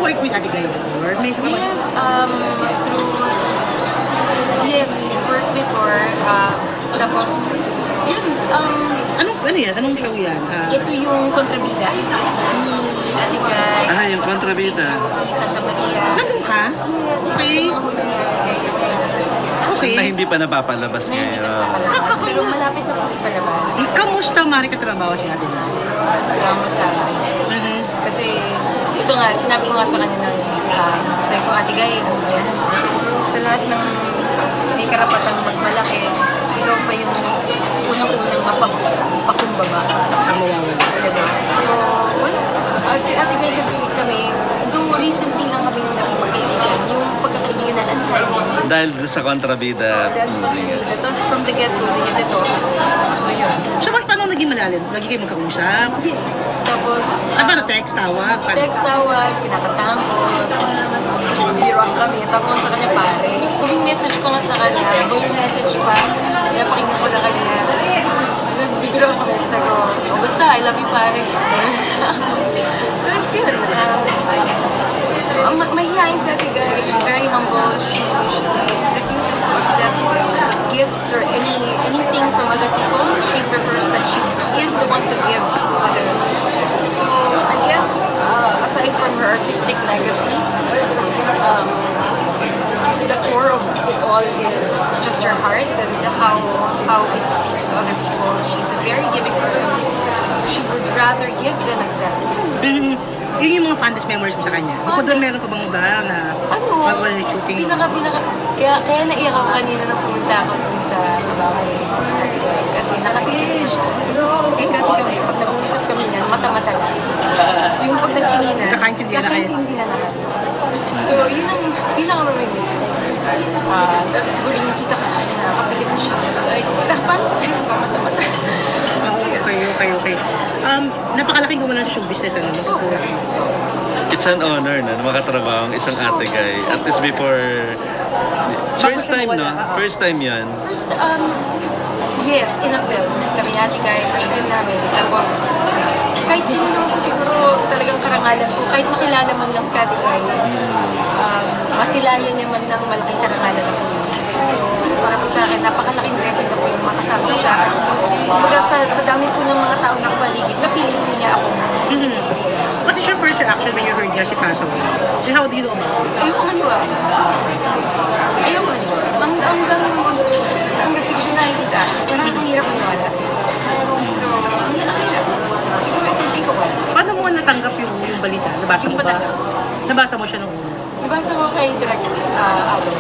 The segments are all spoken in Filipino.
work with Ate Gayo before? May isa Yes, yes, we worked before. Tapos, yun, ano yan? Anong show yan? ito yung kontrabida ni Ate Guy. Yung kontrabida. Santa Maria. Nandun ka? Yes, Okay. yung mga ni Ate Guy. Okay. Na hindi pa napapalabas Na hindi pa ngayon. napapalabas, pero malapit na po ipalabas. Kamusta Mari katrabaho si Ate Gayo? Kaya mo sa Kasi, ito nga, sinabi ko nga sa kanya na, sabi ko, Ate Guy, sa lahat ng may karapatang magmalaki, ikaw pa yung unang-unang mapagpakumbaba. Sa mawawala. Diba? So, wala. Si Ate Guy kasi kami, doon recently lang kami nagpagkaibigan, yung pagkakaibigan na anhay. Dahil sa kontrabida. Dahil sa pagkakaibigan. Tapos from the get-go, we hit it off. So, yun. So, paano naging malalim? Lagi kayo magkausap? Tapos, Ano, text, tawag? text tawag, kinakatampo, biruan kami, tawag ko sa kanya pare. Huling message ko nga sa kanya, voice message pa, pinapakinggan ko na kanya. Nagbibiruan kami, sabi ko, basta, I love you pare. Tapos yun, mahihayin sa Ate Guy, she's very humble, she refuses to accept gifts or anything from other people. She prefers that she is the one to give to others. So I guess aside from her artistic legacy, the core of it all is just her heart and how it speaks to other people. She's a very giving person. She would rather give than accept. Yun yung mga fondest memories mo sa kanya. Bukod doon, meron pa bang iba na wala shooting? Kaya naiyak ako kanina nung pumunta ako dun sa bahay Ate Guy kasi nakatingin siya. Kasi kami, pag nag-uusap kami niyan, mata-mata lang. Yung pag nagtinginan, kakaintindihan na kayo. So, yun ang pinaka-remiss ko. Tapos huling kita ko sa kanya, nakapilit na siya. Ay, wala, paano tayo mata-mata? Okay. Napakalaking gumawa sa show business, ano? So, It's an honor na makatrabaho ang isang Ate Guy. At least before... First time, no? First time yan. Yes, in a film. Kami ni Ate Guy, first time namin. Tapos, kahit sino naman ko siguro talagang karangalan ko, kahit makilala man lang si Ate Guy, masilayan niya man lang malaking karangalan ako. So, para po sa akin, napakalaking blessing na po yung makasama ko sa akin. Kumbaga sa dami po ng mga tao na paligid, napili po niya ako ng kaibigan. What is your first reaction when you heard niya si pass away? And how do you know about it? Ayoko maniwala. Hanggang di ko siya nakikita, parang ang hirap maniwala. So, ang hirap. Siguro hindi ko wala. Paano mo natanggap yung balita? Nabasa mo ba? Nabasa mo siya nung una? Nabasa ko kay Direk Adolf.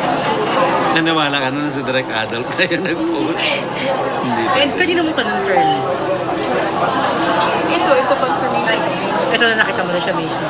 Naniwala ka na sa Direk Adolf kaya nag-post. Hindi. And kanina mo ka-confirm? Ito confirmation. Ito na nakita mo na siya mismo.